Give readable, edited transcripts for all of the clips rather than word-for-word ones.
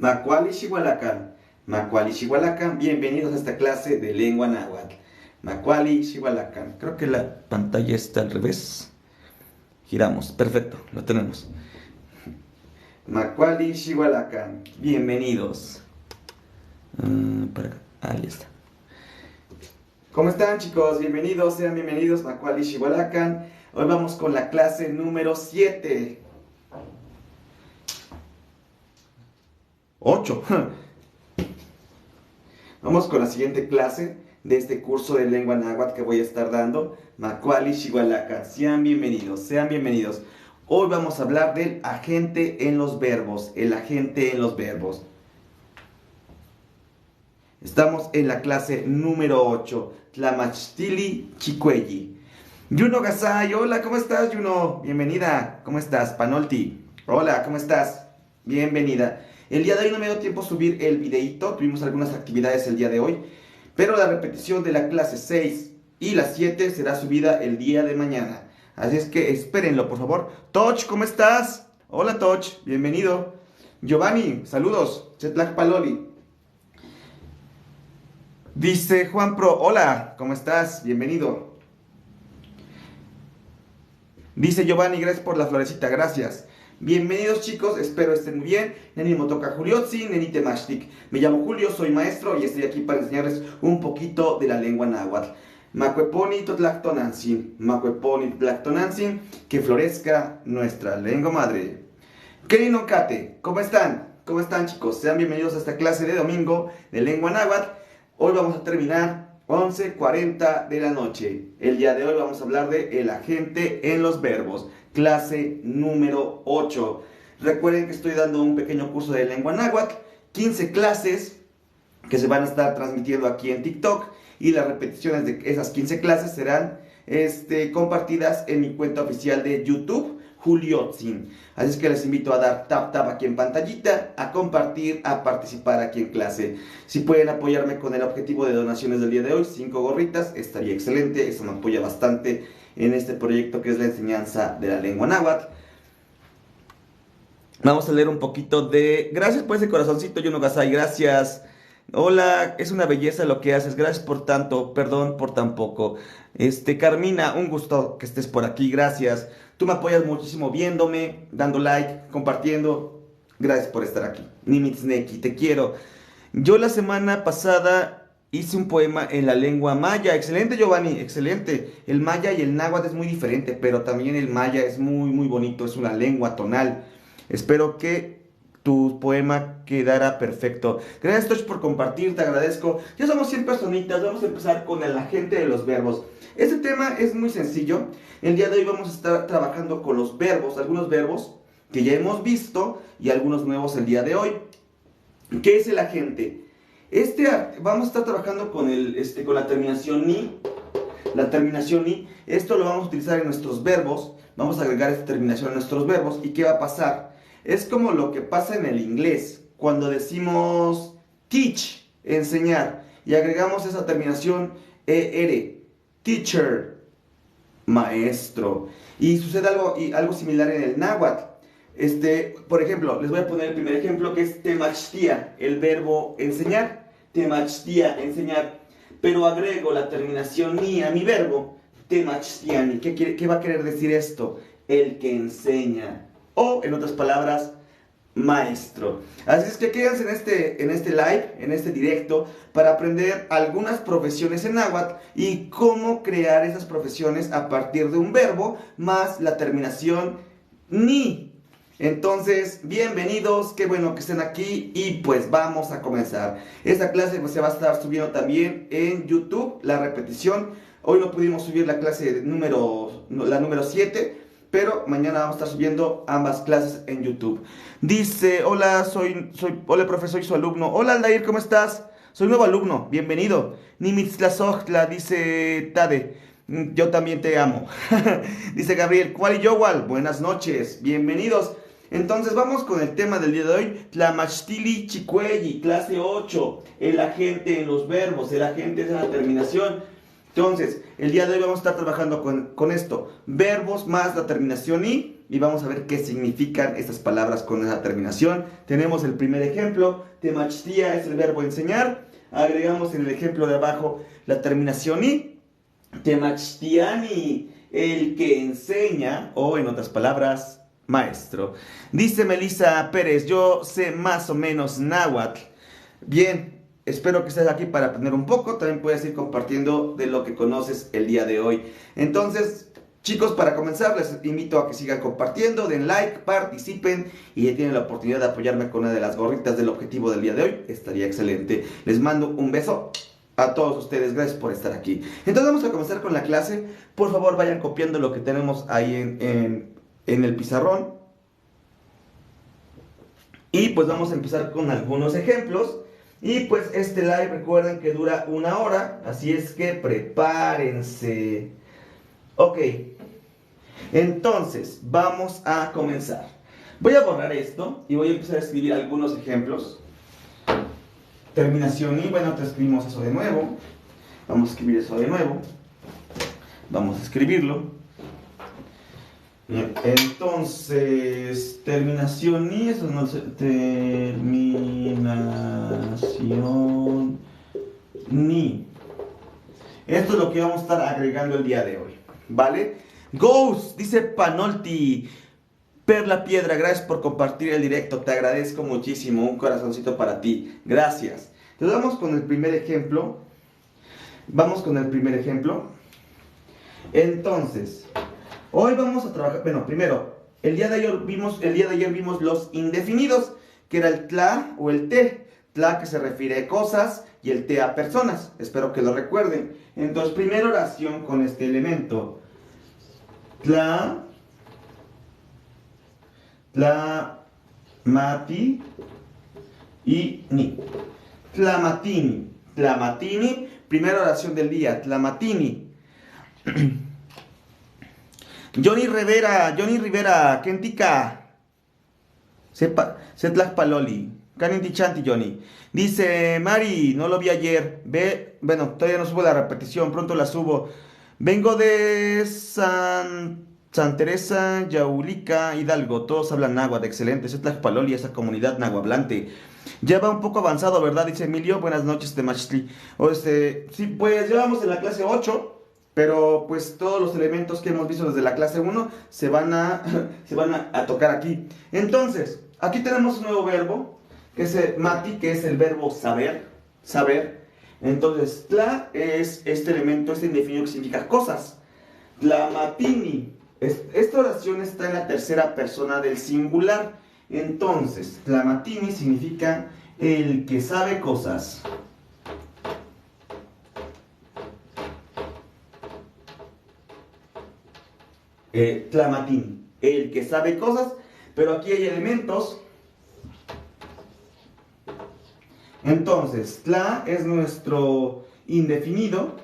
Macuali Xihualacan. Macuali Xihualacan, bienvenidos a esta clase de lengua náhuatl. Macuali Xihualacan. Creo que la pantalla está al revés. Giramos, perfecto, lo tenemos. Macuali Xihualacan, bienvenidos. Para acá. Ahí está. ¿Cómo están, chicos? Bienvenidos, sean bienvenidos, Macuali Xihualacan. Hoy vamos con la clase número 7. 8. Vamos con la siguiente clase de este curso de lengua náhuatl que voy a estar dando. Macuali Xihualacan. Sean bienvenidos, sean bienvenidos. Hoy vamos a hablar del agente en los verbos. El agente en los verbos. Estamos en la clase número 8. Tlamachtili Chicuelli. Yuno Gasay, hola, ¿cómo estás, Yuno? Bienvenida, ¿cómo estás? Panolti, hola, ¿cómo estás? Bienvenida. El día de hoy no me dio tiempo subir el videíto, tuvimos algunas actividades el día de hoy, pero la repetición de la clase 6 y la 7 será subida el día de mañana. Así es que espérenlo, por favor. Toch, ¿cómo estás? Hola, Toch, bienvenido. Giovanni, saludos. Chetlak Paloli. Dice Juan Pro, hola, ¿cómo estás? Bienvenido. Dice Giovanni, gracias por la florecita, gracias. Bienvenidos, chicos, espero estén muy bien. Neni Motoka Juliotzi, Neni Temashtik. Me llamo Julio, soy maestro y estoy aquí para enseñarles un poquito de la lengua náhuatl. Macueponi Totlactonantzin, Macueponi Totlactonantzin, que florezca nuestra lengua madre. Kenny Nocate, ¿cómo están? ¿Cómo están, chicos? Sean bienvenidos a esta clase de domingo de lengua náhuatl. Hoy vamos a terminar 11:40 de la noche. El día de hoy vamos a hablar de el agente en los verbos. Clase número 8. Recuerden que estoy dando un pequeño curso de lengua náhuatl. 15 clases que se van a estar transmitiendo aquí en TikTok. Y las repeticiones de esas 15 clases serán compartidas en mi cuenta oficial de YouTube, Juliotzin. Así es que les invito a dar tap aquí en pantallita, a compartir, a participar aquí en clase. Si pueden apoyarme con el objetivo de donaciones del día de hoy, 5 gorritas, estaría excelente. Eso me apoya bastante en este proyecto que es la enseñanza de la lengua náhuatl. Vamos a leer un poquito de... Gracias por ese corazoncito, Yuno Gasay, gracias. Hola, es una belleza lo que haces, gracias por tanto, perdón por tan poco. Carmina, un gusto que estés por aquí, gracias. Tú me apoyas muchísimo viéndome, dando like, compartiendo. Gracias por estar aquí. Nimitzneki, te quiero. Yo la semana pasada hice un poema en la lengua maya. Excelente, Giovanni, excelente. El maya y el náhuatl es muy diferente, pero también el maya es muy bonito, es una lengua tonal. Espero que tu poema quedara perfecto. Gracias, Toch, por compartir, te agradezco. Ya somos 100 personitas, vamos a empezar con el agente de los verbos. Este tema es muy sencillo. El día de hoy vamos a estar trabajando con los verbos, algunos verbos que ya hemos visto y algunos nuevos el día de hoy. ¿Qué es el agente? Vamos a estar trabajando con la terminación ni. La terminación ni, esto lo vamos a utilizar en nuestros verbos. Vamos a agregar esta terminación a nuestros verbos. ¿Y qué va a pasar? Es como lo que pasa en el inglés, cuando decimos teach, enseñar, y agregamos esa terminación er, teacher, maestro. Y sucede algo similar en el náhuatl. Por ejemplo, les voy a poner el primer ejemplo, que es temachtia, el verbo enseñar. Temachtia, enseñar. Pero agrego la terminación ni a mi verbo, temachtiani. ¿Qué va a querer decir esto? El que enseña. O, en otras palabras, maestro. Así es que quédense en este live, en este directo, para aprender algunas profesiones en náhuatl y cómo crear esas profesiones a partir de un verbo más la terminación ni. Entonces, bienvenidos, qué bueno que estén aquí y pues vamos a comenzar. Esta clase pues, se va a estar subiendo también en YouTube, la repetición. Hoy no pudimos subir la clase la número 7. Pero mañana vamos a estar subiendo ambas clases en YouTube. Dice, hola, hola, profe, soy su alumno. Hola, Aldair, ¿cómo estás? Soy nuevo alumno, bienvenido. Nimitzlazochtla, dice Tade. Yo también te amo. Dice Gabriel, ¿cuál y Yowal? Buenas noches, bienvenidos. Entonces vamos con el tema del día de hoy. Tlamachili Chicuelli, clase 8. El agente en los verbos, el agente es la terminación. Entonces, el día de hoy vamos a estar trabajando con esto. Verbos más la terminación i y vamos a ver qué significan estas palabras con esa terminación. Tenemos el primer ejemplo, temachtia es el verbo enseñar, agregamos en el ejemplo de abajo la terminación i, temachtiani, el que enseña, o en otras palabras, maestro. Dice Melissa Pérez, yo sé más o menos náhuatl. Bien, espero que estés aquí para aprender un poco. También puedes ir compartiendo de lo que conoces el día de hoy. Entonces, chicos, para comenzar, les invito a que sigan compartiendo, den like, participen y ya tienen la oportunidad de apoyarme con una de las gorritas del objetivo del día de hoy. Estaría excelente. Les mando un beso a todos ustedes. Gracias por estar aquí. Entonces, vamos a comenzar con la clase. Por favor, vayan copiando lo que tenemos ahí en el pizarrón. Y pues vamos a empezar con algunos ejemplos. Y pues este live recuerden que dura 1 hora, así es que prepárense. Ok, entonces vamos a comenzar. Voy a borrar esto y voy a empezar a escribir algunos ejemplos. Terminación y, bueno, te escribimos eso de nuevo. Vamos a escribir eso de nuevo. Vamos a escribirlo. Entonces, terminación y eso no sé, terminación ni. Esto es lo que vamos a estar agregando el día de hoy, ¿vale? Ghost, dice Panolti, Perla Piedra, gracias por compartir el directo, te agradezco muchísimo, un corazoncito para ti, gracias. Entonces vamos con el primer ejemplo. Entonces, hoy vamos a trabajar, bueno, primero, el día de ayer vimos los indefinidos, que era el tla o el te. Tla que se refiere a cosas y el te a personas. Espero que lo recuerden. Entonces, primera oración con este elemento. Tla, mati y ni. Tlamatini. Tlamatini, primera oración del día. Tlamatini. Johnny Rivera, Kentika, Setlak Paloli, Kaninti Chanti Johnny. Dice Mari, no lo vi ayer, bueno, todavía no subo la repetición, pronto la subo. Vengo de San Teresa, Yaulica, Hidalgo, todos hablan náhuatl, excelente, Setlak Paloli, esa comunidad nahuablante. Ya va un poco avanzado, ¿verdad? Dice Emilio, buenas noches, Temachli. Sí, pues ya vamos en la clase 8. Pero pues todos los elementos que hemos visto desde la clase 1 se van a tocar aquí. Entonces, aquí tenemos un nuevo verbo, que es mati, que es el verbo saber. Entonces, tla es este elemento, este indefinido que significa cosas. Tlamatini. Esta oración está en la tercera persona del singular. Entonces, tlamatini significa el que sabe cosas. Tlamatini, el que sabe cosas, pero aquí hay elementos. Entonces, tla es nuestro indefinido,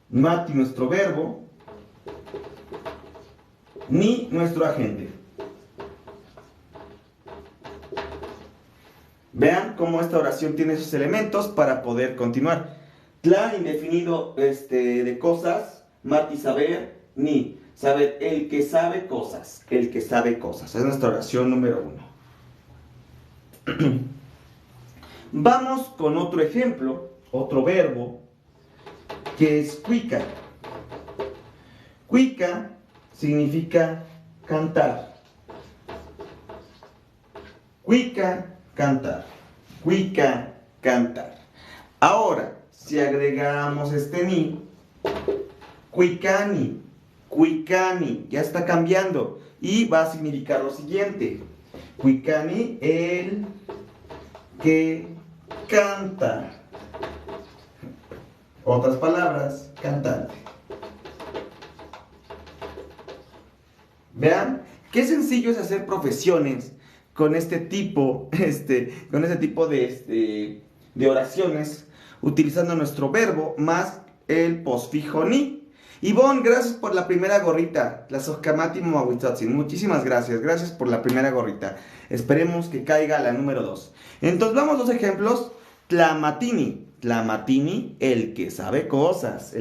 mati nuestro verbo, ni nuestro agente. Vean cómo esta oración tiene esos elementos para poder continuar. Tla, indefinido de cosas, mati saber, ni saber, el que sabe cosas, es nuestra oración número 1. Vamos con otro ejemplo, otro verbo, que es cuica. Cuica significa cantar. Cuica, cantar. Cuica, cantar. Ahora, si agregamos este ni, cuicani, ya está cambiando y va a significar lo siguiente. Cuicani, el que canta. Otras palabras, cantante. Vean, qué sencillo es hacer profesiones con este tipo de oraciones, utilizando nuestro verbo más el posfijo ni. Ivonne, gracias por la primera gorrita. La Soskamati Moahuitzotzi. Muchísimas gracias. Gracias por la primera gorrita. Esperemos que caiga la número 2. Entonces vamos a 2 ejemplos. Tlamatini, el que sabe cosas.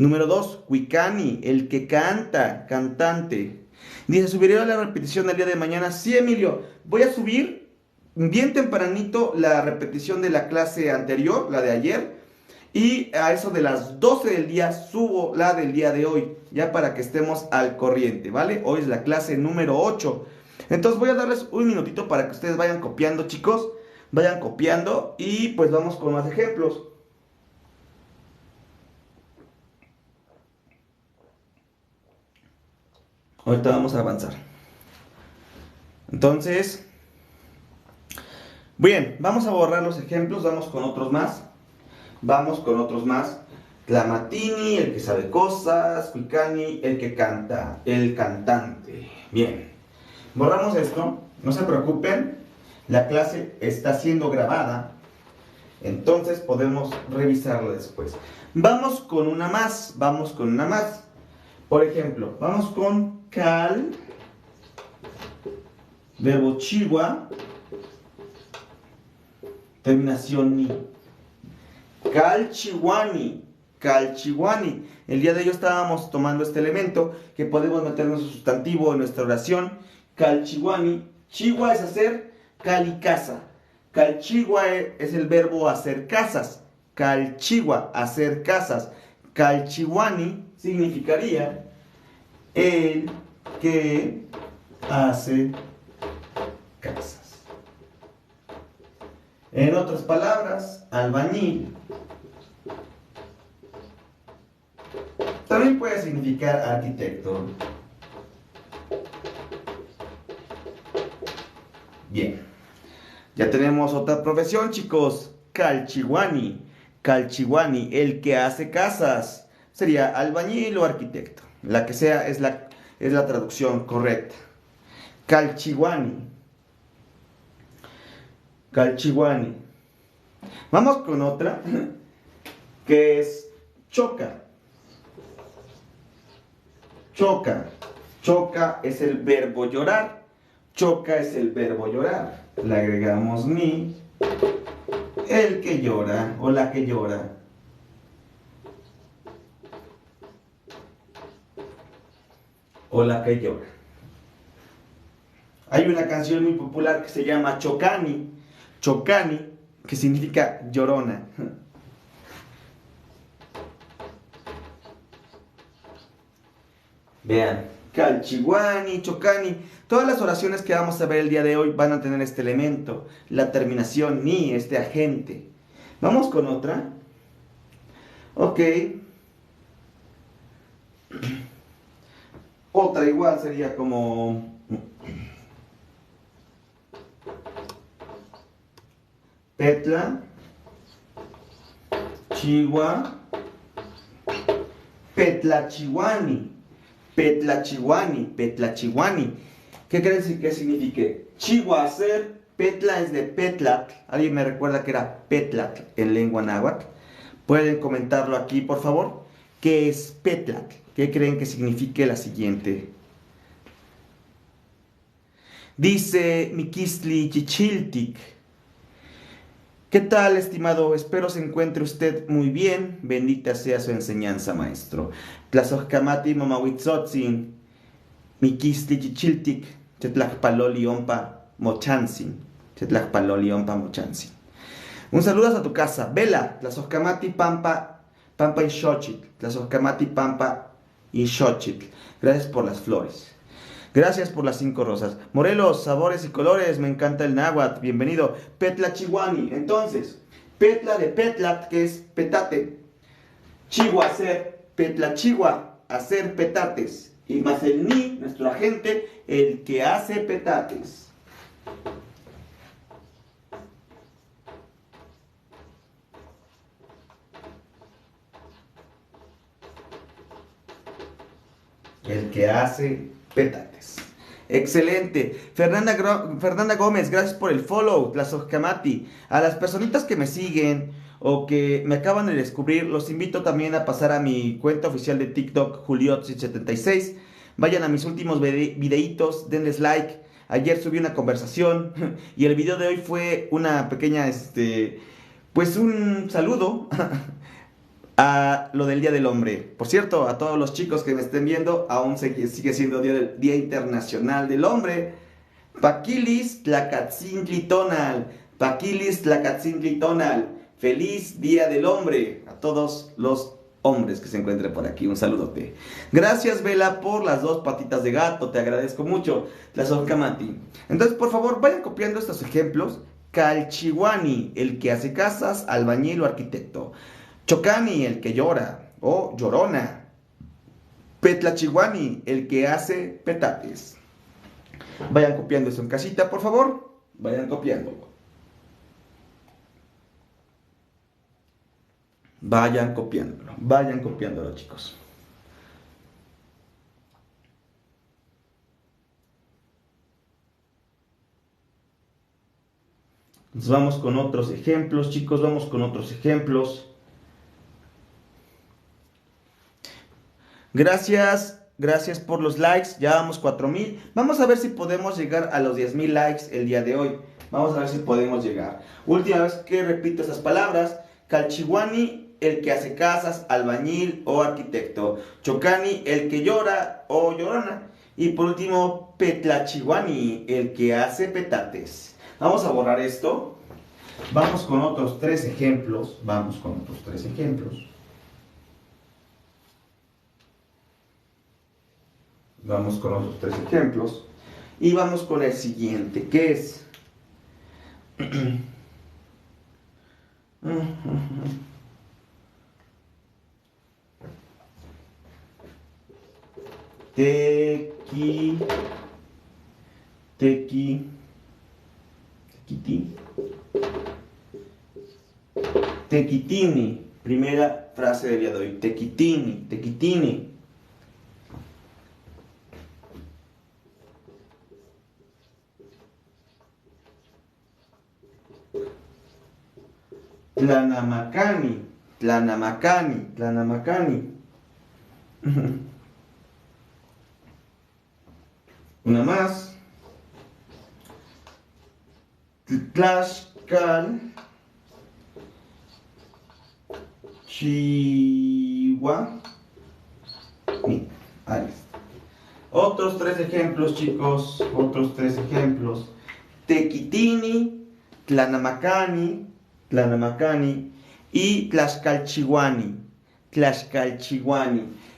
Número 2, Huicani, el que canta, cantante. Dice, subiré a la repetición del día de mañana. Sí, Emilio, voy a subir bien tempranito la repetición de la clase anterior, la de ayer. Y a eso de las 12 del día subo la del día de hoy, ya para que estemos al corriente, ¿vale? Hoy es la clase número 8. Entonces voy a darles un minutito para que ustedes vayan copiando, chicos. Vayan copiando y pues vamos con más ejemplos. Ahorita vamos a avanzar. Entonces, bien, vamos a borrar los ejemplos, vamos con otros más. Vamos con otros más. Clamatini, el que sabe cosas. Cuicani, el que canta, el cantante. Bien, borramos esto, no se preocupen, la clase está siendo grabada, entonces podemos revisarla después. Vamos con una más, vamos con una más. Por ejemplo, vamos con cal, verbo chihuahua, terminación ni. Calchihuani, calchihuani. El día de hoy estábamos tomando este elemento que podemos meter en nuestro sustantivo en nuestra oración. Calchihuani. Chihuahua es hacer cal y casa. Calchihua es el verbo hacer casas. Calchihua, hacer casas. Calchihuani significaría el que hace casas. En otras palabras, albañil también puede significar arquitecto. Bien, ya tenemos otra profesión, chicos. Calchihuani. Calchihuani, el que hace casas. Sería albañil o arquitecto. La que sea es la traducción correcta. Calchihuani. Calchihuani. Vamos con otra, que es choca. Choca. Choca es el verbo llorar. Choca es el verbo llorar. Le agregamos ni, el que llora o la que llora. O la que llora. Hay una canción muy popular que se llama Chocani. Chocani, que significa llorona. Vean, Calchihuani, Chocani. Todas las oraciones que vamos a ver el día de hoy van a tener este elemento, la terminación ni, este agente. Vamos con otra. Ok. Otra igual sería como Petla, Chihuahua, Petlachihuani, Petlachihuani, Petlachihuani. ¿Qué quiere decir que signifique? Chihuahua hacer, Petla es de Petlatl. ¿Alguien me recuerda que era Petlatl en lengua náhuatl? ¿Pueden comentarlo aquí, por favor? ¿Qué es Petlatl? ¿Qué creen que signifique la siguiente? Dice Mikistli Chichiltik. ¿Qué tal, estimado? Espero se encuentre usted muy bien. Bendita sea su enseñanza, maestro. Tlazojkamati mamawitzotzin, Mikistli Chichiltik, Tetlajpaloli ompa mochansin. Tetlajpaloli ompa mochansin. Un saludo a tu casa. Vela, Tlazojkamati pampa, pampa y xochitl. Tlazojkamati pampa y xochitl. Gracias por las flores. Gracias por las 5 rosas. Morelos, sabores y colores, me encanta el náhuatl. Bienvenido. Petlachihuani. Entonces, Petla de Petlat, que es petate. Chihuahua, hacer. Petlachihua, hacer petates. Y más el ni, nuestro agente, el que hace petates. El que hace petates. Excelente. Fernanda Gómez, gracias por el follow. Tlazojkamati. A las personitas que me siguen o que me acaban de descubrir, los invito también a pasar a mi cuenta oficial de TikTok, Juliotsi76. Vayan a mis últimos videitos, denles like. Ayer subí una conversación y el video de hoy fue una pequeña, pues un saludo a lo del Día del Hombre. Por cierto, a todos los chicos que me estén viendo, aún sigue siendo Día Internacional del Hombre. Paquilis Tlacatzintli Tonal. Paquilis Tlacatzintli Tonal. Feliz Día del Hombre a todos los hombres que se encuentren por aquí. Un saludote. Gracias, Vela, por las 2 patitas de gato. Te agradezco mucho. Tlazolcamati. Entonces, por favor, vayan copiando estos ejemplos. Calchihuani, el que hace casas, albañil o arquitecto. Chocani, el que llora o llorona. Petlachihuani, el que hace petates. Vayan copiando eso en casita, por favor. Vayan copiándolo. Vayan copiándolo, chicos. Nos vamos con otros ejemplos, chicos, vamos con otros ejemplos. Gracias por los likes, ya vamos 4000. Vamos a ver si podemos llegar a los 10,000 likes el día de hoy. Vamos a ver si podemos llegar. Última vez que repito esas palabras. Calchihuani, el que hace casas, albañil o arquitecto. Chocani, el que llora o llorona. Y por último, Petlachihuani, el que hace petates. Vamos a borrar esto. Vamos con otros 3 ejemplos. Vamos con otros 3 ejemplos. Vamos con otros 3 ejemplos. Y vamos con el siguiente, que es... Tequitini. Primera frase del día de hoy. Tequitini. Tlanamacani. Una más. Tlaxcal. Chihuahua. Ahí está. Otros 3 ejemplos, chicos. Otros 3 ejemplos. Tequitini, Tlanamacani y Tlaxcalchihuani.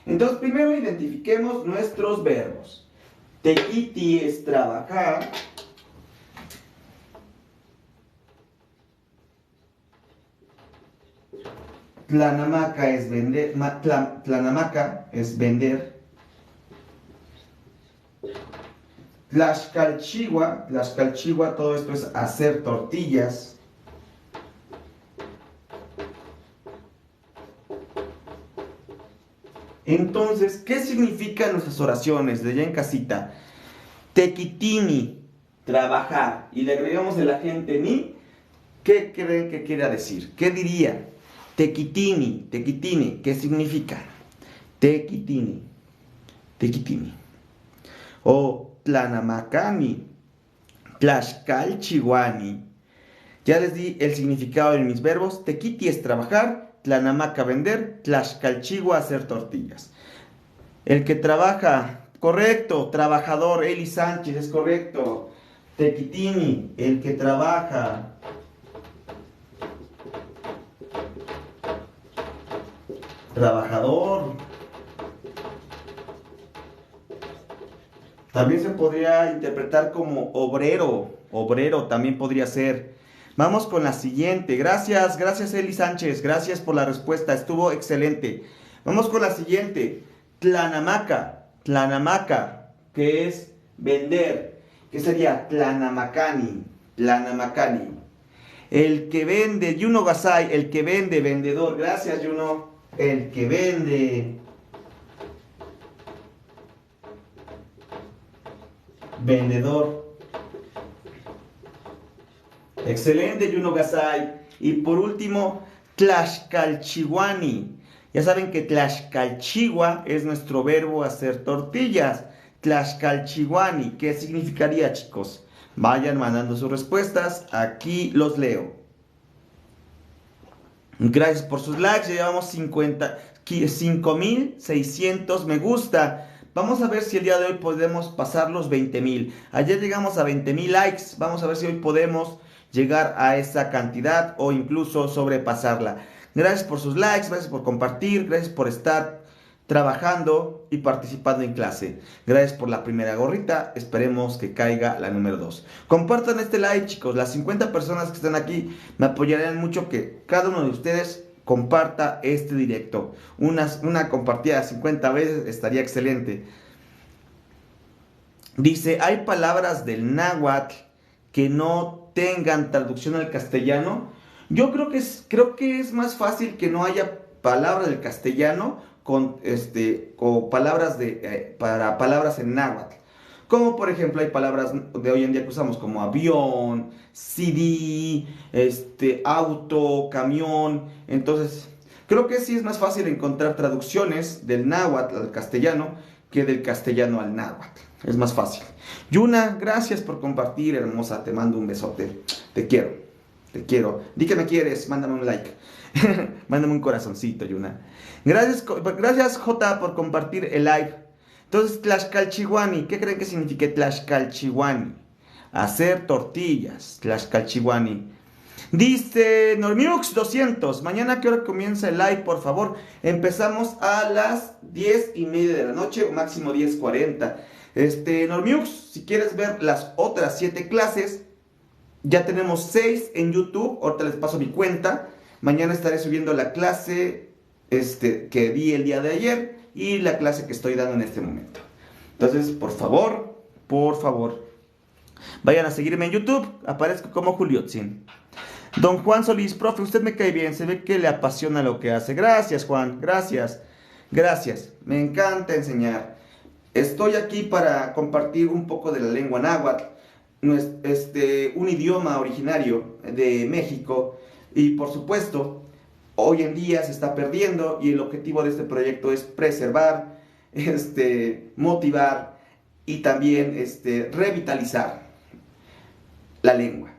Entonces, primero identifiquemos nuestros verbos. Tequiti es trabajar. Tlanamaca es vender. Tlanamaca es vender. Tlaxcalchigua, todo esto es hacer tortillas. Entonces, ¿qué significan nuestras oraciones de allá en casita? Tequitini, trabajar. Y le agregamos de la gente ni. ¿Qué creen que quiera decir? ¿Qué diría? Tequitini, ¿qué significa? Tequitini. O Tlanamacani, Tlaxcalchihuani. Ya les di el significado de mis verbos. Tequiti es trabajar. Tlanamaca vender, Tlaxcalchigua hacer tortillas. El que trabaja, correcto, trabajador, Eli Sánchez, es correcto. Tequitini, el que trabaja. Trabajador. También se podría interpretar como obrero, también podría ser. Vamos con la siguiente. Gracias Eli Sánchez. Gracias por la respuesta. Estuvo excelente. Vamos con la siguiente. Tlanamaca, que es vender. ¿Qué sería? Tlanamacani. El que vende, Yuno Gasay, el que vende, vendedor. Gracias, Yuno. El que vende. Vendedor. Excelente, Yuno Gasay. Y por último, Tlaxcalchihuani. Ya saben que Tlaxcalchigua es nuestro verbo hacer tortillas. Tlaxcalchihuani, ¿qué significaría, chicos? Vayan mandando sus respuestas. Aquí los leo. Gracias por sus likes, ya llevamos 5,600 me gusta. Vamos a ver si el día de hoy podemos pasar los 20,000. Ayer llegamos a 20,000 likes, vamos a ver si hoy podemos llegar a esa cantidad o incluso sobrepasarla. Gracias por sus likes, gracias por compartir, gracias por estar trabajando y participando en clase. Gracias por la primera gorrita, esperemos que caiga la número 2. Compartan este like, chicos, las 50 personas que están aquí me apoyarían mucho que cada uno de ustedes comparta este directo. Una compartida de 50 veces estaría excelente. Dice, hay palabras del náhuatl que no tengan traducción al castellano. Yo creo que es más fácil que no haya palabras del castellano o palabras para palabras en náhuatl. Como por ejemplo hay palabras de hoy en día que usamos como avión, CD, auto, camión. Entonces, creo que sí es más fácil encontrar traducciones del náhuatl al castellano que del castellano al náhuatl. Es más fácil. Yuna, gracias por compartir, hermosa. Te mando un besote. Te quiero. Te quiero. Di que me quieres. Mándame un like. Mándame un corazoncito, Yuna. Gracias, J, por compartir el live. Entonces, Tlaxcalchihuani. ¿Qué creen que significa Tlaxcalchihuani? Hacer tortillas. Tlaxcalchihuani. Dice Normiux 200. Mañana, ¿a qué hora comienza el live, por favor? Empezamos a las 10:30 de la noche, o máximo 10:40. Normiux, si quieres ver las otras 7 clases, ya tenemos 6 en YouTube. Ahorita les paso mi cuenta. Mañana estaré subiendo la clase que di el día de ayer y la clase que estoy dando en este momento. Entonces, por favor, vayan a seguirme en YouTube. Aparezco como Juliotzin. Don Juan Solís, profe, usted me cae bien, se ve que le apasiona lo que hace. Gracias, Juan, gracias, gracias. Me encanta enseñar. Estoy aquí para compartir un poco de la lengua náhuatl, un idioma originario de México, y por supuesto, hoy en día se está perdiendo y el objetivo de este proyecto es preservar, motivar y también revitalizar la lengua.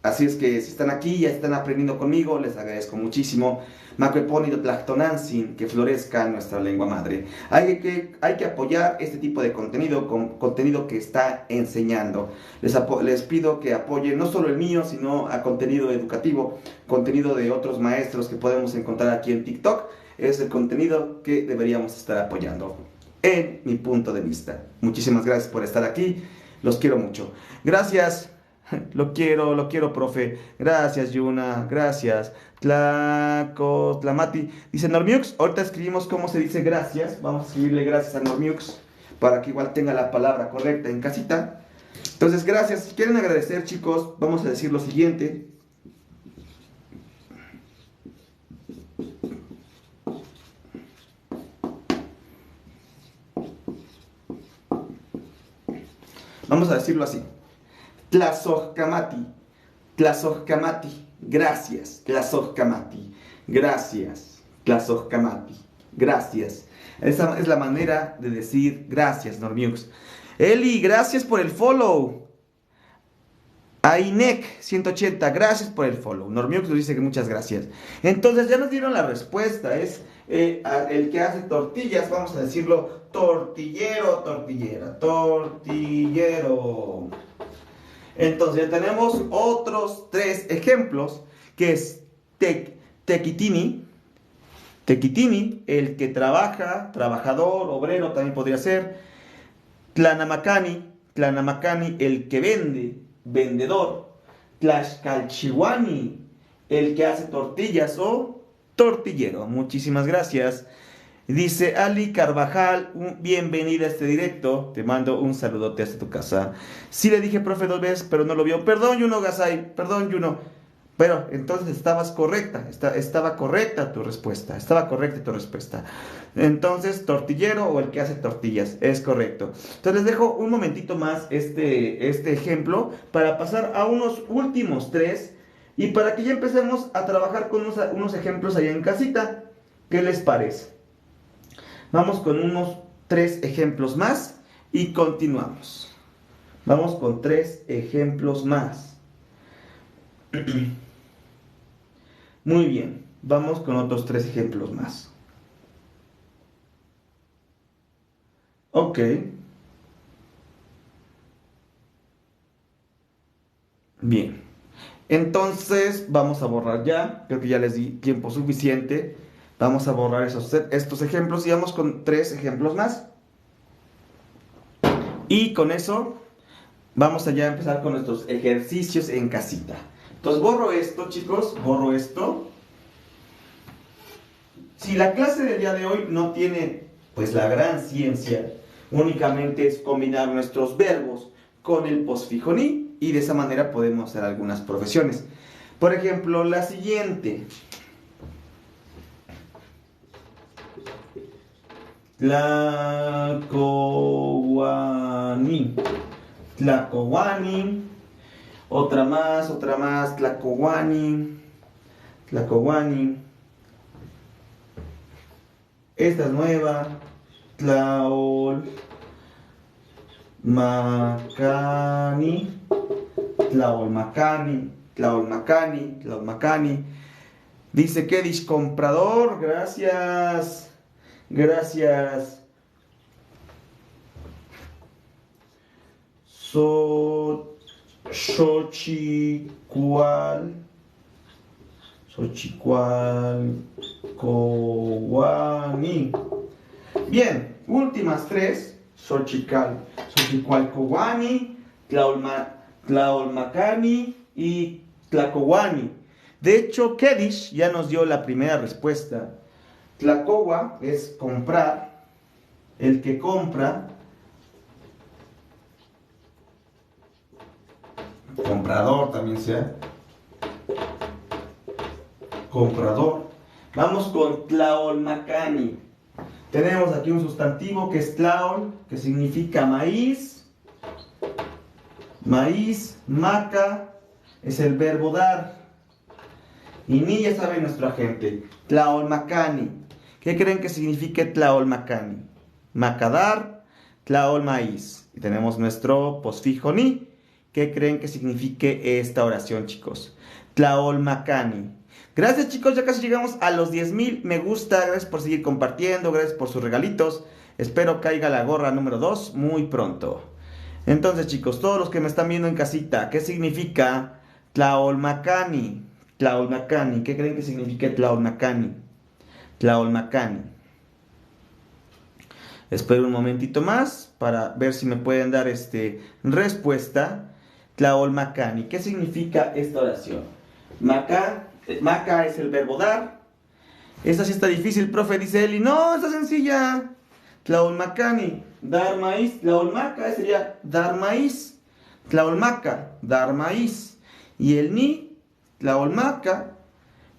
Así es que si están aquí y ya están aprendiendo conmigo, les agradezco muchísimo. Macuepónido tlactonantzin, que florezca nuestra lengua madre. Hay que apoyar este tipo de contenido, contenido que está enseñando. Les pido que apoyen no solo el mío, sino a contenido educativo, contenido de otros maestros que podemos encontrar aquí en TikTok. Es el contenido que deberíamos estar apoyando, en mi punto de vista. Muchísimas gracias por estar aquí. Los quiero mucho. Gracias. Lo quiero, profe. Gracias, Yuna. Gracias. Tlamati. Dice Normiux. Ahorita escribimos cómo se dice gracias. Vamos a escribirle gracias a Normiux para que igual tenga la palabra correcta en casita. Entonces, gracias. Si quieren agradecer, chicos, vamos a decir lo siguiente. Vamos a decirlo así. Tlazocamati, Tlazocamati, gracias, Tlazocamati, gracias, Tlazocamati, gracias. Esa es la manera de decir gracias, Normiux. Eli, gracias por el follow. Ainek 180, gracias por el follow. Normiux nos dice que muchas gracias. Entonces ya nos dieron la respuesta. Es el que hace tortillas, vamos a decirlo, tortillero, tortillera, tortillero. Entonces ya tenemos otros 3 ejemplos, que es tequitini, el que trabaja, trabajador, obrero también podría ser. Tlanamacani, el que vende, vendedor. Tlaxcalchihuani, el que hace tortillas o tortillero. Muchísimas gracias. Dice Ali Carvajal, bienvenida a este directo, te mando un saludote hasta tu casa. Sí le dije profe 2 veces, pero no lo vio. Perdón, Yuno Gasay, perdón, Yuno. Pero entonces estabas correcta, estaba correcta tu respuesta, Entonces, tortillero o el que hace tortillas, es correcto. Entonces les dejo un momentito más este ejemplo para pasar a unos últimos 3 y para que ya empecemos a trabajar con unos ejemplos allá en casita. ¿Qué les parece? Vamos con unos 3 ejemplos más y continuamos. Vamos con 3 ejemplos más. Muy bien. Vamos con otros 3 ejemplos más. Ok. Bien. Entonces vamos a borrar ya. Creo que ya les di tiempo suficiente. Vamos a borrar estos ejemplos y vamos con 3 ejemplos más. Y con eso vamos a ya empezar con nuestros ejercicios en casita. Entonces borro esto, chicos. Borro esto. Si la clase del día de hoy no tiene pues la gran ciencia, únicamente es combinar nuestros verbos con el postfijo ni y de esa manera podemos hacer algunas profesiones. Por ejemplo, la siguiente. Tlacowani. Tlacowani. Otra más, Tlacowani. Tlacowani. Esta es nueva. Tlaolmacani. Tlaolmacani. Tlaolmacani. Tlaolmacani. Dice Kedish comprador. Gracias. Gracias. Xochicual. Xochicualcowani. Bien, últimas 3. Xochicualcowani, Tlaolmacani y Tlacowani. De hecho, Kedish ya nos dio la primera respuesta. Tlacowa es comprar, el que compra, comprador también sea, comprador. Vamos con Tlaolmacani. Tenemos aquí un sustantivo que es tlaol, que significa maíz. Maíz, maca, es el verbo dar. Y ni ya sabe nuestra gente, Tlaolmacani. ¿Qué creen que signifique Tlaolmacani? Macadar, tlaol maíz. Y tenemos nuestro postfijo ni. ¿Qué creen que signifique esta oración, chicos? Tlaolmacani. Gracias, chicos, ya casi llegamos a los 10,000 me gusta. Gracias por seguir compartiendo, gracias por sus regalitos. Espero caiga la gorra número 2 muy pronto. Entonces, chicos, todos los que me están viendo en casita, ¿qué significa Tlaolmacani? Tlaolmacani, ¿qué creen que significa Tlaolmacani? Tlaolmacani. Espero un momentito más para ver si me pueden dar respuesta. Tlaolmacani, ¿qué significa esta oración? Maca es el verbo dar. Esta sí está difícil, profe, dice Eli. No, está sencilla. Tlaolmacani, dar maíz. Tlaolmaca sería dar maíz. Tlaolmaca, dar maíz. Y el ni, Tlaolmaca,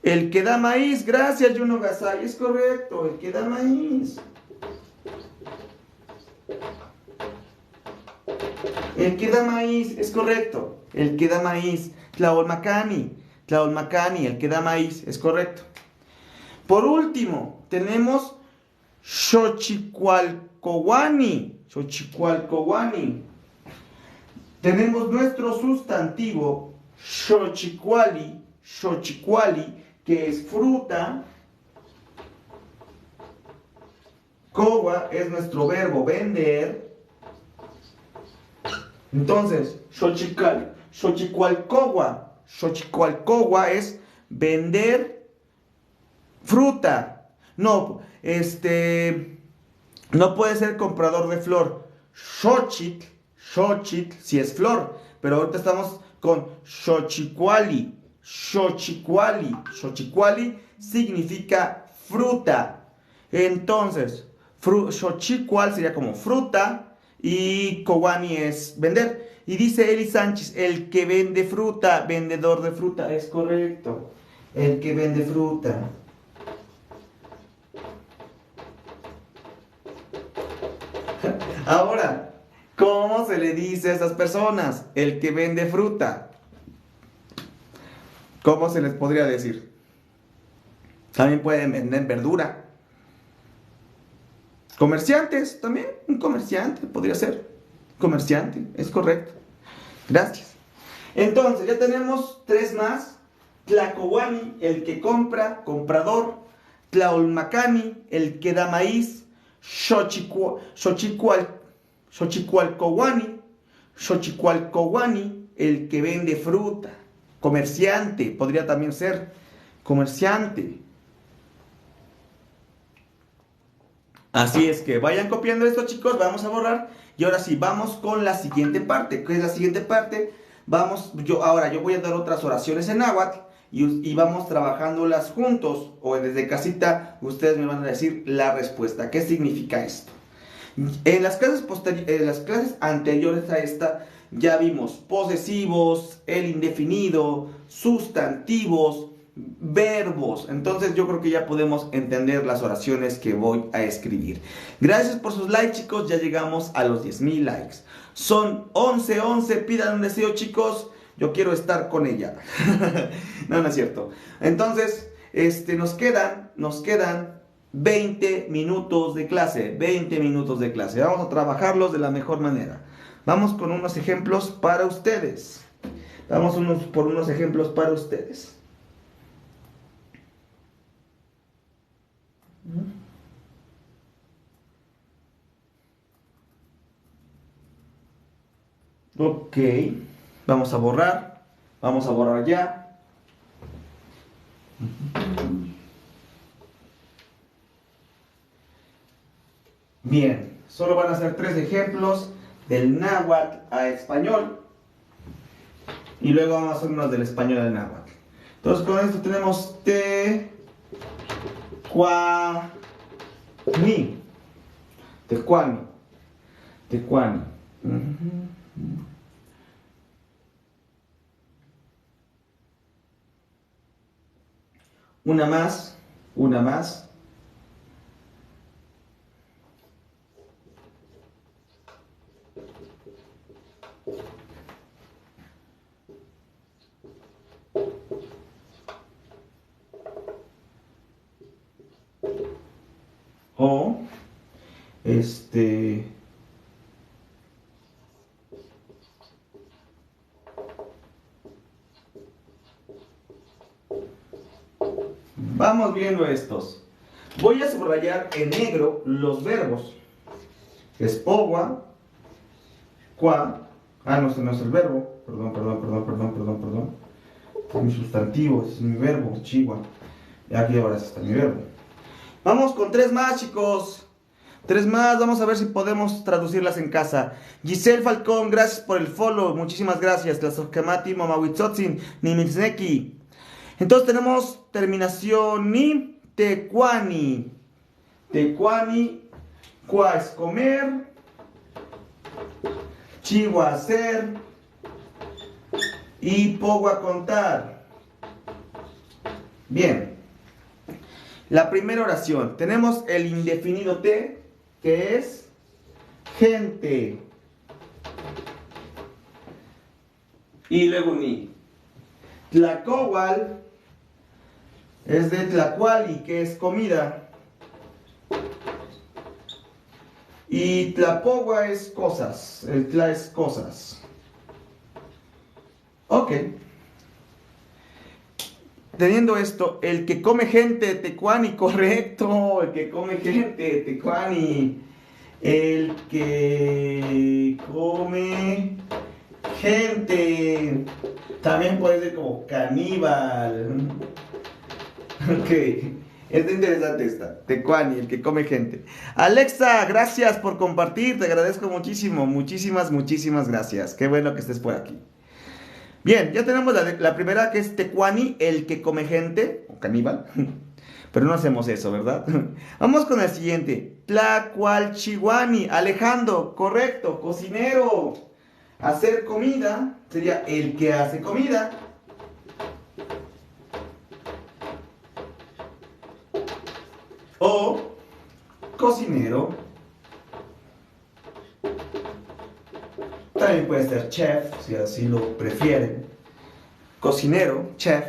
el que da maíz. Gracias, Juno Gasay. Es correcto, el que da maíz. El que da maíz, es correcto. El que da maíz. Tlaolmacani. Tlaolmacani, el que da maíz, es correcto. Por último, tenemos Xochicualcowani. Xochicualcowani. Tenemos nuestro sustantivo Xochicuali. Xochicuali, que es fruta. Cowa es nuestro verbo vender. Entonces, Xochicualcowa. Xochicualcowa es vender fruta. No, no puede ser comprador de flor. Xochitl si es flor. Pero ahorita estamos con Xochicuali. Xochicuali significa fruta. Entonces, Xochicual sería como fruta. Y Kowani es vender. Y dice Eli Sánchez, el que vende fruta, vendedor de fruta. Es correcto. El que vende fruta. Ahora, ¿cómo se le dice a esas personas? El que vende fruta. ¿Cómo se les podría decir? También pueden vender verdura. Comerciantes también, un comerciante podría ser. Comerciante, es correcto. Gracias. Entonces, ya tenemos 3 más. Tlacowani, el que compra, comprador. Tlaolmacani, el que da maíz. Xochicualcowani, el que vende fruta. Comerciante, podría también ser comerciante. Así es que vayan copiando esto, chicos, vamos a borrar. Y ahora sí, vamos con la siguiente parte. ¿Qué es la siguiente parte? Yo voy a dar otras oraciones en náhuatl y vamos trabajándolas juntos. O desde casita, ustedes me van a decir la respuesta. ¿Qué significa esto? En las clases anteriores a esta, ya vimos posesivos, el indefinido, sustantivos, verbos. Entonces yo creo que ya podemos entender las oraciones que voy a escribir. Gracias por sus likes, chicos. Ya llegamos a los 10,000 likes. Son 11:11. Pidan un deseo, chicos. Yo quiero estar con ella. No, no es cierto. Entonces, nos quedan 20 minutos de clase. 20 minutos de clase. Vamos a trabajarlos de la mejor manera. Vamos con unos ejemplos para ustedes. Vamos por unos ejemplos para ustedes. Ok, vamos a borrar ya. Bien, solo van a ser 3 ejemplos del náhuatl a español y luego vamos a hacer unos del español al náhuatl. Entonces con esto tenemos tecuani. Una más. O vamos viendo estos. Voy a subrayar en negro los verbos. Espogua, qua. No, este no es el verbo. Perdón. Es mi sustantivo, es mi verbo, chihuahua. Y aquí ahora está mi verbo. Vamos con 3 más, chicos. 3 más, vamos a ver si podemos traducirlas en casa. Giselle Falcón, gracias por el follow. Muchísimas gracias. Tlazocamati, Mamahuitzotzin, Nimitzneki. Entonces tenemos terminación ni, tecuani. Tecuani, cua es comer, chihuahua hacer y pogua contar. Bien. La primera oración. Tenemos el indefinido te, que es gente. Y luego ni. Tlacohual es de tlacuali, que es comida. Y tlapogua es cosas. El tla es cosas. Ok. Teniendo esto, el que come gente, tecuani, correcto. El que come gente, tecuani. El que come gente. También puede ser como caníbal. Ok. Está interesante esta. Tecuani, el que come gente. Alexa, gracias por compartir. Te agradezco muchísimo. Muchísimas gracias. Qué bueno que estés por aquí. Bien, ya tenemos la primera, que es tecuani, el que come gente, o caníbal. Pero no hacemos eso, ¿verdad? Vamos con el siguiente. Tlacualchihuani, Alejandro, correcto, cocinero. Hacer comida sería el que hace comida. O cocinero. También puede ser chef, si así lo prefieren. Cocinero, chef.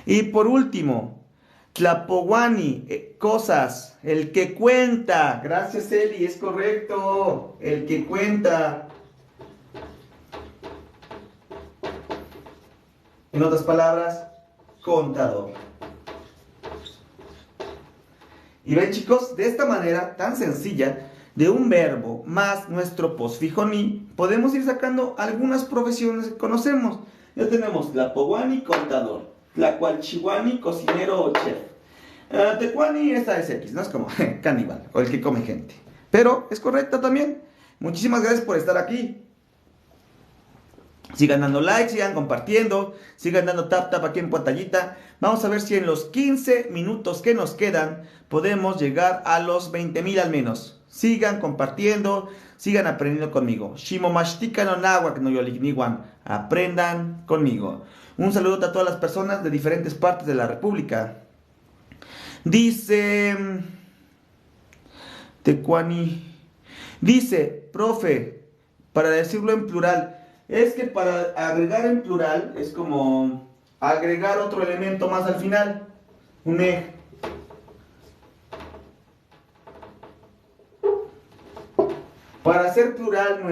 Y por último, tlapoguani, cosas. El que cuenta. Gracias, Eli, es correcto. El que cuenta. En otras palabras, contador. Y ven chicos, de esta manera tan sencilla, de un verbo más nuestro postfijo ni, podemos ir sacando algunas profesiones que conocemos. Ya tenemos Tlapohuani, contador. Tlacualchihuani, cocinero o chef. Tecuani, esta es X, ¿no? Es como caníbal o el que come gente. Pero es correcta también. Muchísimas gracias por estar aquí. Sigan dando like, sigan compartiendo, sigan dando tap tap aquí en pantallita. Vamos a ver si en los 15 minutos que nos quedan podemos llegar a los 20,000 al menos. Sigan compartiendo, sigan aprendiendo conmigo. Shimomashtika no nahuac no yoligniwan. Aprendan conmigo. Un saludo a todas las personas de diferentes partes de la República. Dice Tecuani. Dice, profe, para decirlo en plural. Es que para agregar en plural es como agregar otro elemento más al final. Un e. Para hacer plural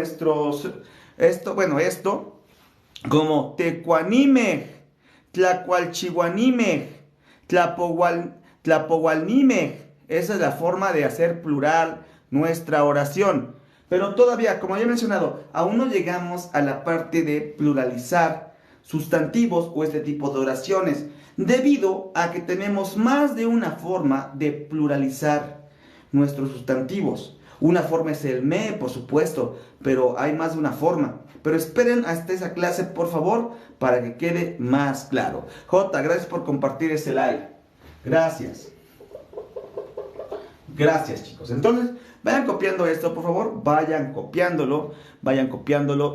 esto, como tecuanime, tlacualchihuanime, tlapohualnime. Esa es la forma de hacer plural nuestra oración. Pero todavía, como ya he mencionado, aún no llegamos a la parte de pluralizar sustantivos o este tipo de oraciones, debido a que tenemos más de una forma de pluralizar nuestros sustantivos. Una forma es el me, por supuesto, pero hay más de una forma. Pero esperen hasta esa clase, por favor, para que quede más claro. J, gracias por compartir ese live. Gracias. Gracias, chicos. Entonces, vayan copiando esto, por favor. Vayan copiándolo.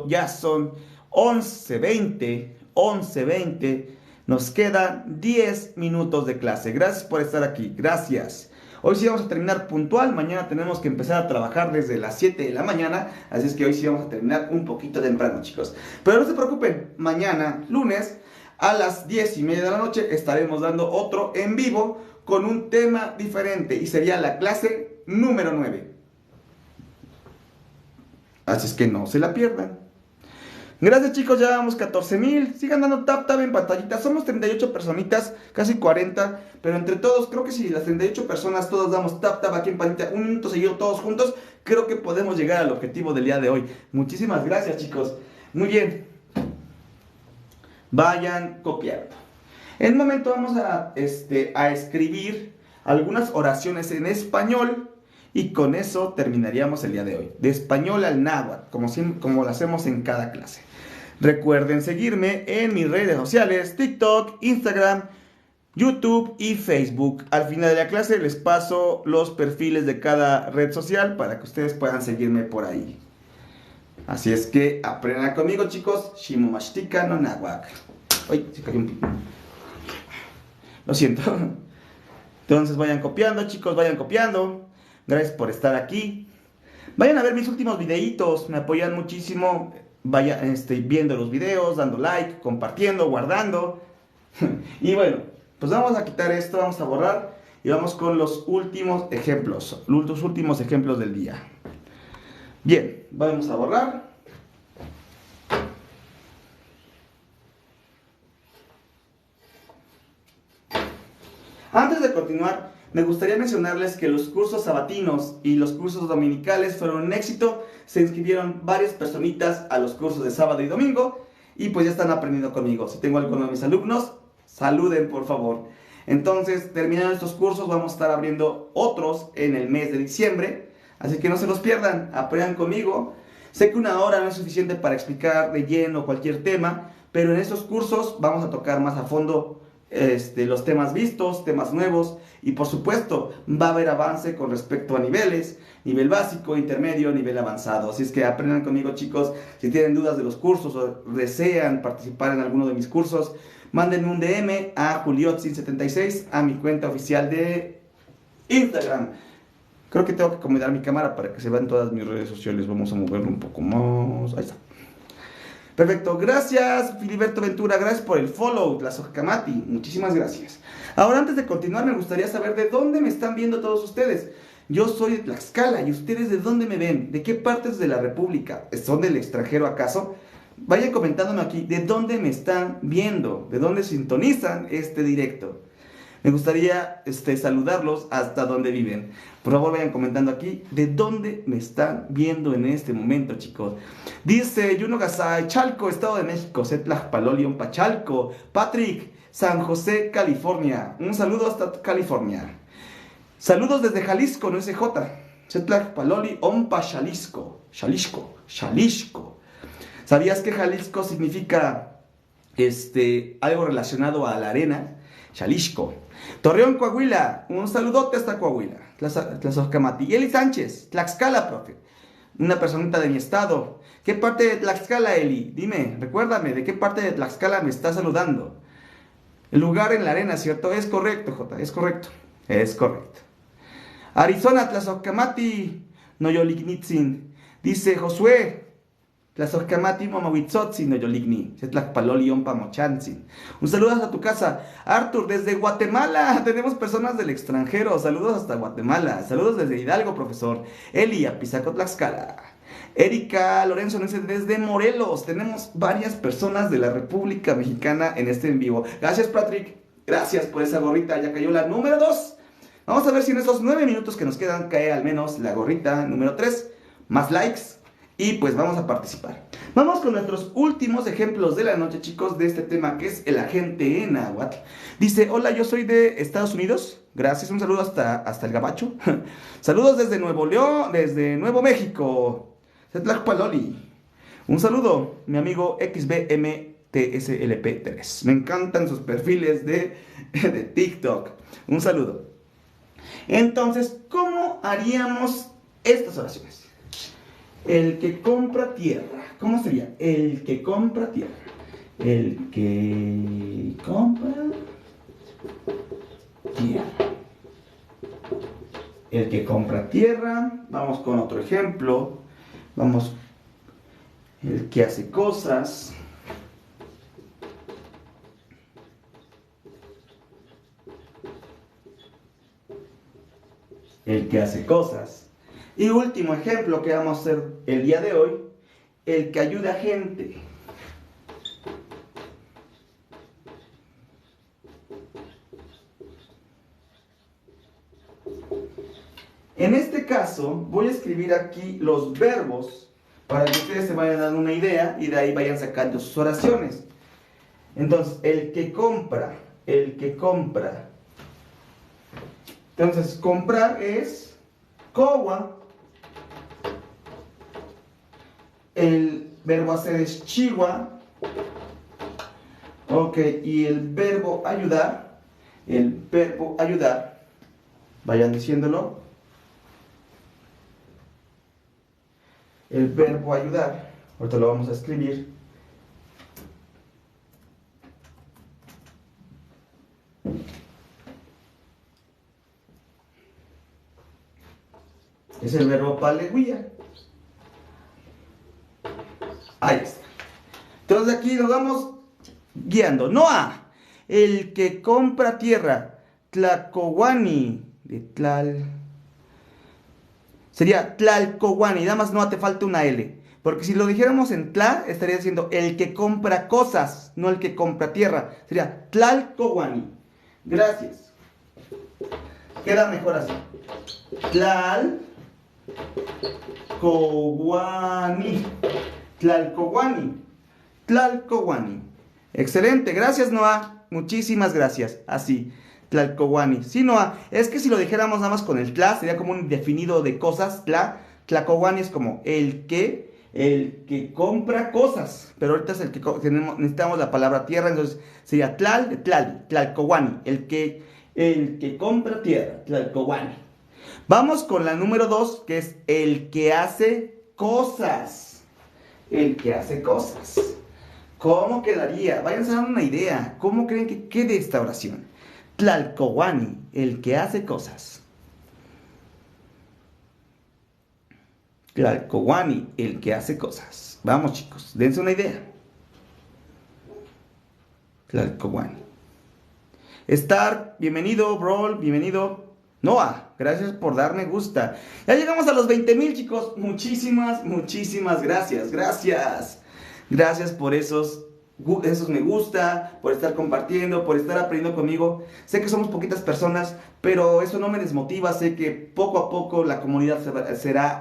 Ya son 11:20. Nos quedan 10 minutos de clase. Gracias por estar aquí. Gracias. Hoy sí vamos a terminar puntual. Mañana tenemos que empezar a trabajar desde las 7 de la mañana. Así es que hoy sí vamos a terminar un poquito temprano, chicos. Pero no se preocupen. Mañana, lunes, a las 10:30 de la noche, estaremos dando otro en vivo con un tema diferente. Y sería la clase número 9. Así es que no se la pierdan. Gracias chicos, ya vamos 14,000. Sigan dando tap tap en pantallita. Somos 38 personitas, casi 40. Pero entre todos, creo que si las 38 personas todos damos tap tap aquí en pantallita, un minuto seguido todos juntos, creo que podemos llegar al objetivo del día de hoy. Muchísimas gracias chicos. Muy bien. Vayan copiando. En un momento vamos a escribir algunas oraciones en español. Y con eso terminaríamos el día de hoy. De español al náhuatl, como lo hacemos en cada clase. Recuerden seguirme en mis redes sociales, TikTok, Instagram, YouTube y Facebook. Al final de la clase les paso los perfiles de cada red social para que ustedes puedan seguirme por ahí. Así es que aprendan conmigo, chicos. Shimomashtika no nahuac. Ay, se cayó un pico. Lo siento. Entonces vayan copiando, chicos, vayan copiando. Gracias por estar aquí. Vayan a ver mis últimos videitos, me apoyan muchísimo. Vayan viendo los videos, dando like, compartiendo, guardando. Y bueno, pues vamos a quitar esto, vamos a borrar y vamos con los últimos ejemplos. Los últimos ejemplos del día. Bien, vamos a borrar. Antes de continuar, me gustaría mencionarles que los cursos sabatinos y los cursos dominicales fueron un éxito. Se inscribieron varias personitas a los cursos de sábado y domingo y pues ya están aprendiendo conmigo. Si tengo alguno de mis alumnos, saluden por favor. Entonces, terminando estos cursos, vamos a estar abriendo otros en el mes de diciembre. Así que no se los pierdan, aprendan conmigo. Sé que una hora no es suficiente para explicar de lleno cualquier tema, pero en estos cursos vamos a tocar más a fondo los temas vistos, temas nuevos y por supuesto va a haber avance con respecto a niveles, nivel básico, intermedio, nivel avanzado. Así es que aprendan conmigo chicos. Si tienen dudas de los cursos o desean participar en alguno de mis cursos, mándenme un DM a Juliotzin76 a mi cuenta oficial de Instagram. Creo que tengo que acomodar mi cámara para que se vean todas mis redes sociales. Vamos a moverlo un poco más. Ahí está. Perfecto, gracias Filiberto Ventura, gracias por el follow, la Sojacamati, muchísimas gracias. Ahora antes de continuar me gustaría saber de dónde me están viendo todos ustedes. Yo soy de Tlaxcala y ustedes de dónde me ven, de qué partes de la República, ¿son del extranjero acaso? Vayan comentándome aquí de dónde me están viendo, de dónde sintonizan este directo. Me gustaría saludarlos hasta donde viven. Por favor, vayan comentando aquí de dónde me están viendo en este momento, chicos. Dice Yuno Gasay, Chalco, Estado de México, Paloli, Pachalco. Patrick, San José, California. Un saludo hasta California. Saludos desde Jalisco, no es J. Paloli, Ompa, Jalisco. Jalisco. ¿Sabías que Jalisco significa algo relacionado a la arena? Jalisco. Torreón, Coahuila. Un saludote hasta Coahuila. Tlazocamati. Eli Sánchez, Tlaxcala, profe. Una personita de mi estado. ¿Qué parte de Tlaxcala, Eli? Dime, recuérdame, ¿de qué parte de Tlaxcala me está saludando? El lugar en la arena, ¿cierto? Es correcto, J. Es correcto. Es correcto. Arizona, Tlazocamati. Noyolignitsin. Dice Josué. Tlazocamati, Momahuitzotzin, Noyoligni. Setlacpaloli, Ompa, Mochantzin. Un saludo hasta tu casa. Arthur, desde Guatemala. Tenemos personas del extranjero. Saludos hasta Guatemala. Saludos desde Hidalgo, profesor. Eli, Apizaco, Tlaxcala. Erika Lorenzo desde Morelos. Tenemos varias personas de la República Mexicana en este en vivo. Gracias, Patrick. Gracias por esa gorrita. Ya cayó la número 2. Vamos a ver si en esos 9 minutos que nos quedan cae al menos la gorrita número 3. Más likes. Y pues vamos a participar. Vamos con nuestros últimos ejemplos de la noche, chicos, de este tema que es el agente en náhuatl. Dice, hola, yo soy de Estados Unidos. Gracias, un saludo hasta el Gabacho. Saludos desde Nuevo León, desde Nuevo México. Setlacpaloli. Un saludo, mi amigo XBMTSLP3. Me encantan sus perfiles de TikTok. Un saludo. Entonces, ¿cómo haríamos estas oraciones? El que compra tierra. ¿Cómo sería? El que compra tierra. El que compra tierra. El que compra tierra. Vamos con otro ejemplo. Vamos. El que hace cosas. El que hace cosas. Y último ejemplo que vamos a hacer el día de hoy, el que ayuda a gente. En este caso, voy a escribir aquí los verbos para que ustedes se vayan dando una idea y de ahí vayan sacando sus oraciones. Entonces, el que compra. Entonces, comprar es kowa. El verbo hacer es chiwa. Ok, y el verbo ayudar. Vayan diciéndolo. El verbo ayudar. Ahorita lo vamos a escribir. Es el verbo paleguía. Ahí está. Entonces aquí nos vamos guiando. Noa, el que compra tierra. Tlacowani. De Tlal. Sería Tlalcowani. Nada más no te falta una L. Porque si lo dijéramos en Tla, estaría diciendo el que compra cosas, no el que compra tierra. Sería Tlalcowani. Gracias. Queda mejor así. Tlalcowani. Tlalcowani. Excelente, gracias Noah. Muchísimas gracias. Así, Tlalcowani. Sí, Noah, es que si lo dijéramos nada más con el tla, sería como un indefinido de cosas. Tlalcowani es como el que compra cosas. Pero ahorita es el que necesitamos la palabra tierra, entonces sería Tlalcowani. El que compra tierra, Tlalcowani. Vamos con la número 2, que es el que hace cosas. El que hace cosas. ¿Cómo quedaría? Vayan a dar una idea. ¿Cómo creen que quede esta oración? Tlalcowani, el que hace cosas. Tlalcowani, el que hace cosas. Vamos, chicos, dense una idea. Tlalcowani. Star, bienvenido, Brawl, bienvenido. Noah, gracias por darme gusta. Ya llegamos a los 20,000, chicos. Muchísimas gracias. Gracias. Gracias por esos me gusta, por estar compartiendo, por estar aprendiendo conmigo. Sé que somos poquitas personas, pero eso no me desmotiva. Sé que poco a poco la comunidad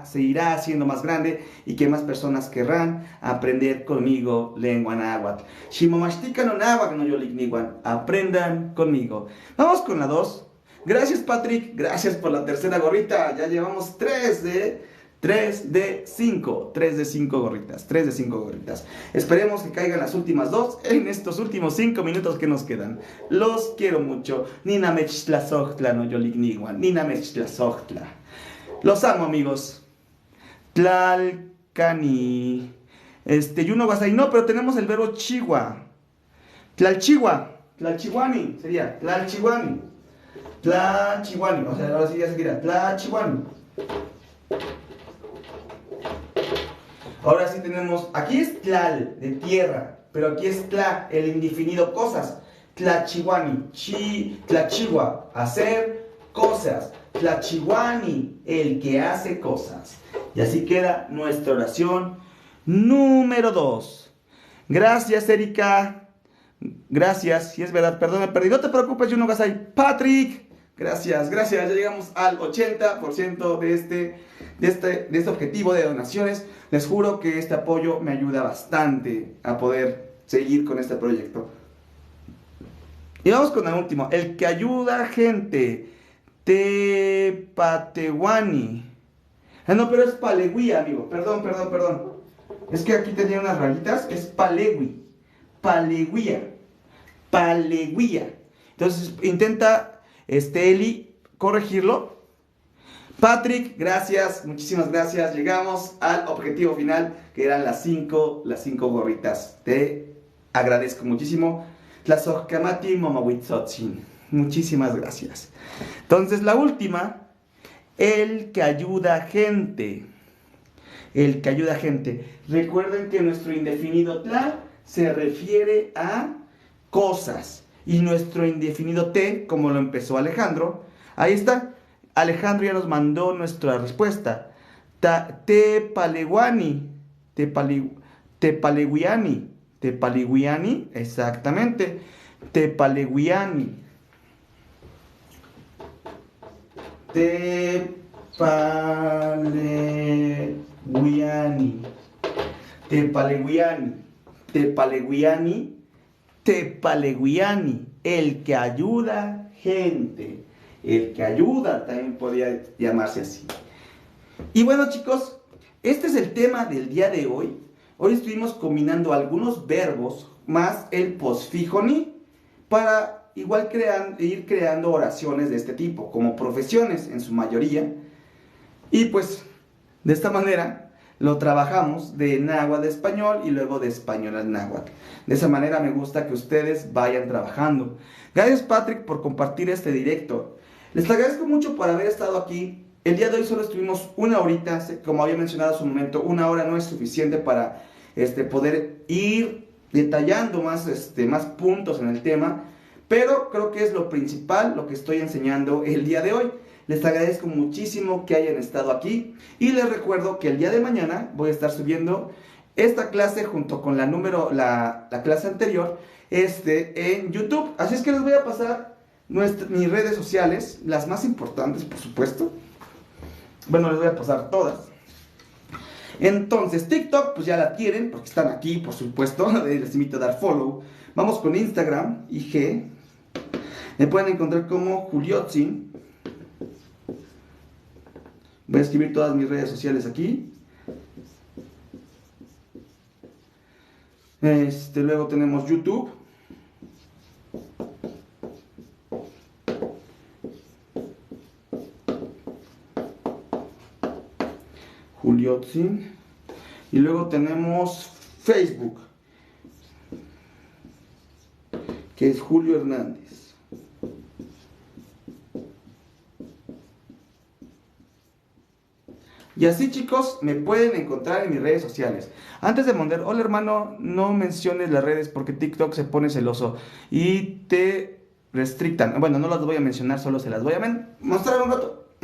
se irá haciendo más grande y que más personas querrán aprender conmigo lengua náhuatl. Shimomashtika no náhuatl no yolikniwan. Aprendan conmigo. Vamos con la 2. Gracias, Patrick. Gracias por la tercera gorrita. Ya llevamos 3 de 5 gorritas, 3 de 5 gorritas. Esperemos que caigan las últimas 2 en estos últimos 5 minutos que nos quedan. Los quiero mucho. Nina mechtlazochtla no yoligniwan, Nina mechtlazochtla. Los amo, amigos. Tlalcani. Yuno Guasay. No, pero tenemos el verbo chihuahua. Tlalchihuahua. Tlalchihuani sería. Tlalchihuani. Tlalchihuani. O sea, ahora sí ya se queda. Tlalchihuani. Ahora sí tenemos, aquí es tlal, de tierra, pero aquí es tla, el indefinido cosas. Tlachihuani, tlachihua, hacer cosas. Tlachihuani, el que hace cosas. Y así queda nuestra oración número 2. Gracias, Erika. Gracias, si es verdad, perdón, me perdí. No te preocupes, Juno Gasay. Patrick, gracias. Ya llegamos al 80% de este objetivo de donaciones. Les juro que este apoyo me ayuda bastante a poder seguir con este proyecto. Y vamos con el último. El que ayuda a gente. Tepatewani. No, pero es Palegui, amigo. Perdón. Es que aquí tenía unas rayitas. Es Palegui. Paleguía. Entonces intenta, Eli, corregirlo. Patrick, gracias, muchísimas gracias. Llegamos al objetivo final, que eran las 5 gorritas. Te agradezco muchísimo. Tlazocamati Momahuitzotzin. Muchísimas gracias. Entonces, la última, el que ayuda a gente. El que ayuda a gente. Recuerden que nuestro indefinido tla se refiere a cosas. Y nuestro indefinido te, como lo empezó Alejandro, ahí está. Alejandro ya nos mandó nuestra respuesta. Tepaleguani. Tepaleguiani. Exactamente. Tepaleguiani. Tepaleguiani. El que ayuda gente. El que ayuda también podría llamarse así. Y bueno, chicos, este es el tema del día de hoy. Hoy estuvimos combinando algunos verbos más el posfijo ni para igual ir creando oraciones de este tipo, como profesiones en su mayoría. Y pues, de esta manera lo trabajamos de náhuatl a español y luego de español al náhuatl. De esa manera me gusta que ustedes vayan trabajando. Gracias, Patrick, por compartir este directo. Les agradezco mucho por haber estado aquí. El día de hoy solo estuvimos una horita, como había mencionado hace un momento, una hora no es suficiente para poder ir detallando más puntos en el tema, pero creo que es lo principal, lo que estoy enseñando el día de hoy. Les agradezco muchísimo que hayan estado aquí y les recuerdo que el día de mañana voy a estar subiendo esta clase junto con la clase anterior en YouTube. Así es que les voy a pasar mis redes sociales, las más importantes, por supuesto. Bueno, les voy a pasar todas. Entonces, TikTok, pues ya la tienen, porque están aquí, por supuesto. Les invito a dar follow. Vamos con Instagram, IG. Me pueden encontrar como Juliotzin. Voy a escribir todas mis redes sociales aquí. Luego tenemos YouTube. Juliotzin. Y luego tenemos Facebook, que es Julio Hernández. Y así, chicos, me pueden encontrar en mis redes sociales. Antes de mandar, hola hermano, no menciones las redes porque TikTok se pone celoso y te restrictan. Bueno, no las voy a mencionar, solo se las voy a mostrar un rato.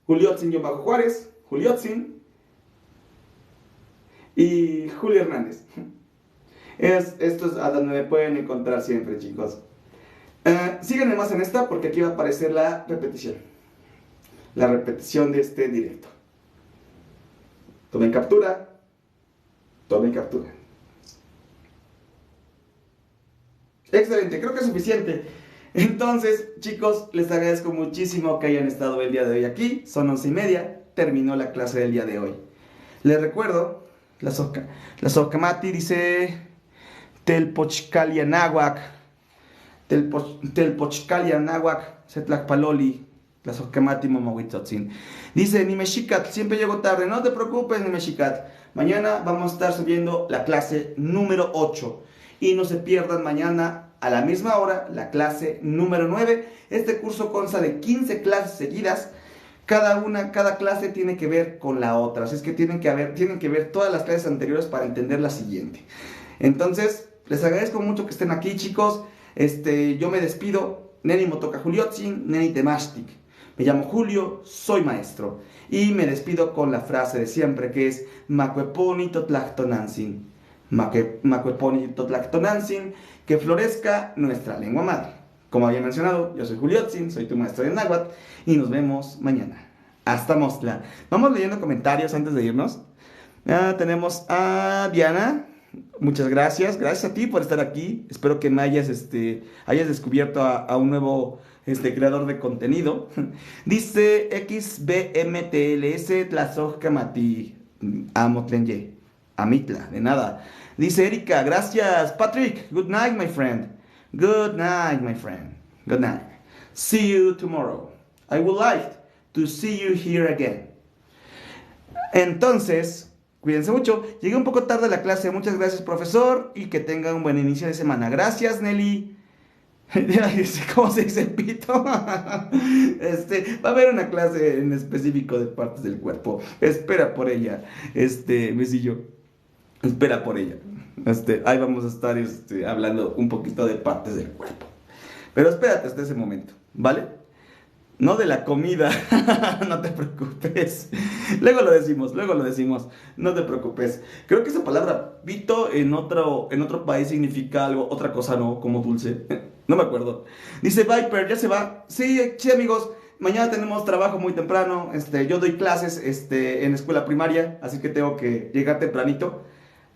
Juliotzin-Juárez, Juliotzin y Julio Hernández. Esto es a donde me pueden encontrar siempre, chicos. Síganme más en esta porque aquí va a aparecer la repetición. La repetición de este directo. Tomen captura. Tomen captura. Excelente, creo que es suficiente. Entonces, chicos, les agradezco muchísimo que hayan estado el día de hoy aquí. Son 11:30, terminó la clase del día de hoy. Les recuerdo, la Socamati dice Telpochcalia Nahuac, Telpochcalia Nahuac, Setlacpaloli, la Socamati Momohuitzotzin. Dice Nimexicat, siempre llego tarde, no te preocupes Nimexicat. Mañana vamos a estar subiendo la clase número 8. Y no se pierdan mañana a la misma hora la clase número 9. Este curso consta de 15 clases seguidas. Cada clase tiene que ver con la otra. Así es que tienen que ver todas las clases anteriores para entender la siguiente. Entonces, les agradezco mucho que estén aquí, chicos. Yo me despido. Neni Motoka Juliotzin, Neni Temashtik. Me llamo Julio, soy maestro. Y me despido con la frase de siempre que es Macueponi Totlactonansin. Macueponi Totlactonansin, que florezca nuestra lengua madre. Como había mencionado, yo soy Juliotzin, soy tu maestro de náhuatl y nos vemos mañana. Hasta Mostla. Vamos leyendo comentarios antes de irnos. Tenemos a Diana. Muchas gracias. Gracias a ti por estar aquí. Espero que me hayas descubierto a un nuevo creador de contenido. Dice XBMTLS Tlazojkamati Amotlenye. Amitla, de nada. Dice Erika, gracias. Patrick, good night, my friend. Good night, my friend. Good night. See you tomorrow. I would like to see you here again. Entonces, cuídense mucho. Llegué un poco tarde a la clase. Muchas gracias, profesor. Y que tengan un buen inicio de semana. Gracias, Nelly. ¿Cómo se dice pito? Va a haber una clase en específico de partes del cuerpo. Espera por ella. Mesillo. Espera por ella. Ahí vamos a estar hablando un poquito de partes del cuerpo. Pero espérate hasta ese momento, ¿vale? No de la comida, no te preocupes. Luego lo decimos, no te preocupes. Creo que esa palabra pito en otro país significa algo, otra cosa, ¿no? Como dulce. No me acuerdo. Dice Viper, ya se va. Sí, amigos, mañana tenemos trabajo muy temprano. Yo doy clases en escuela primaria, así que tengo que llegar tempranito.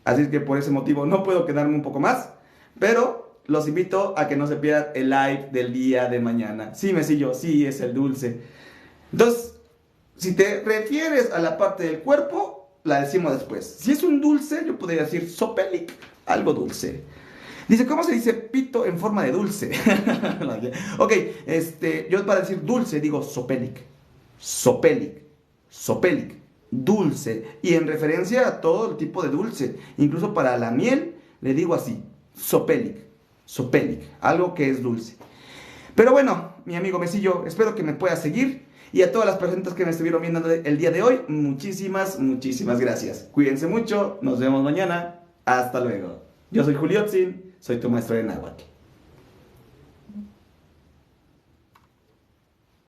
Así es que por ese motivo no puedo quedarme un poco más. Pero los invito a que no se pierdan el live del día de mañana. Sí, Mesillo, sí, es el dulce. Entonces, si te refieres a la parte del cuerpo, la decimos después. Si es un dulce, yo podría decir sopelic, algo dulce. Dice, ¿cómo se dice pito en forma de dulce? Ok, yo para decir dulce digo sopelic. Sopelic. Sopelic. Dulce. Y en referencia a todo el tipo de dulce. Incluso para la miel, le digo así. Sopelic. Sopelic. Algo que es dulce. Pero bueno, mi amigo Mesillo, espero que me puedas seguir. Y a todas las personas que me estuvieron viendo el día de hoy, muchísimas gracias. Cuídense mucho. Nos vemos mañana. Hasta luego. Yo soy Juliotzin. Soy tu maestro de náhuatl.